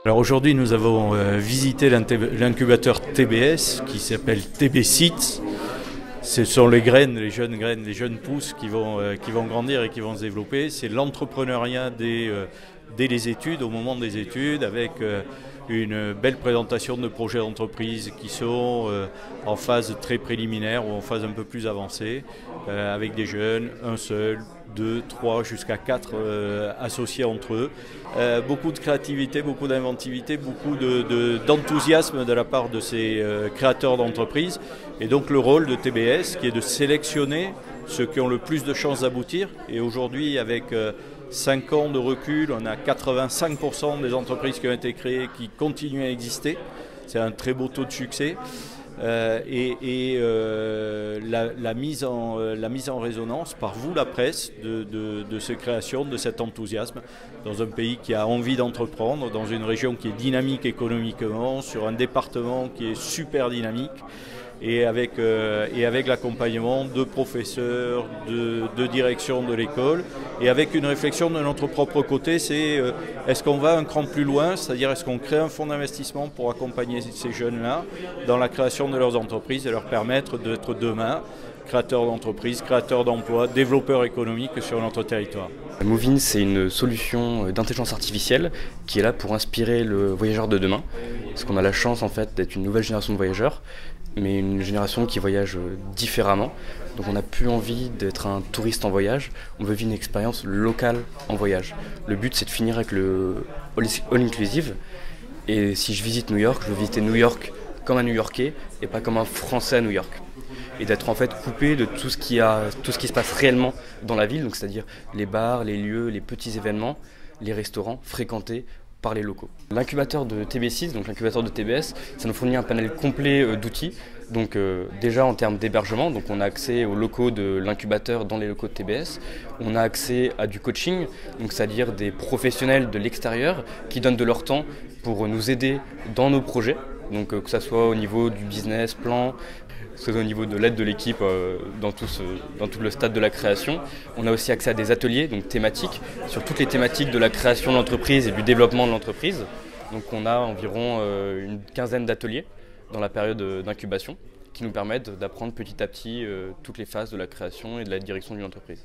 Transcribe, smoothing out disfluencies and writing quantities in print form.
Alors aujourd'hui, nous avons visité l'incubateur TBS qui s'appelle TB Seeds. Ce sont les graines, les jeunes pousses qui vont grandir et qui vont se développer. C'est l'entrepreneuriat dès les études, au moment des études, avec une belle présentation de projets d'entreprise qui sont en phase très préliminaire ou en phase un peu plus avancée, avec des jeunes, un seul, deux, trois, jusqu'à quatre associés entre eux. Beaucoup de créativité, beaucoup d'inventivité, beaucoup d'enthousiasme de la part de ces créateurs d'entreprises. Et donc le rôle de TBS qui est de sélectionner ceux qui ont le plus de chances d'aboutir. Et aujourd'hui, avec 5 ans de recul, on a 85% des entreprises qui ont été créées qui continuent à exister. C'est un très beau taux de succès. La mise en résonance par vous, la presse, de ces créations, de cet enthousiasme, dans un pays qui a envie d'entreprendre, dans une région qui est dynamique économiquement, sur un département qui est super dynamique, et avec l'accompagnement de professeurs, de direction de l'école, et avec une réflexion de notre propre côté, c'est est-ce qu'on va un cran plus loin, c'est-à-dire est-ce qu'on crée un fonds d'investissement pour accompagner ces jeunes-là dans la création de leurs entreprises et leur permettre d'être demain créateurs d'entreprises, créateurs d'emplois, développeurs économiques sur notre territoire. Movin, c'est une solution d'intelligence artificielle qui est là pour inspirer le voyageur de demain, parce qu'on a la chance en fait d'être une nouvelle génération de voyageurs, mais une génération qui voyage différemment. Donc on n'a plus envie d'être un touriste en voyage, on veut vivre une expérience locale en voyage. Le but c'est de finir avec le all inclusive, et si je visite New York, je veux visiter New York comme un New-Yorkais et pas comme un Français à New York. Et d'être en fait coupé de tout ce qui se passe réellement dans la ville, donc c'est-à-dire les bars, les lieux, les petits événements, les restaurants fréquentés par les locaux. L'incubateur de TB6, donc l'incubateur de TBS, ça nous fournit un panel complet d'outils. Donc déjà en termes d'hébergement, donc on a accès aux locaux de l'incubateur dans les locaux de TBS. On a accès à du coaching, donc c'est-à-dire des professionnels de l'extérieur qui donnent de leur temps pour nous aider dans nos projets. Donc que ce soit au niveau du business plan, que ce soit au niveau de l'aide de l'équipe dans tout le stade de la création. On a aussi accès à des ateliers donc thématiques sur toutes les thématiques de la création de l'entreprise et du développement de l'entreprise. Donc on a environ une quinzaine d'ateliers dans la période d'incubation qui nous permettent d'apprendre petit à petit toutes les phases de la création et de la direction d'une entreprise.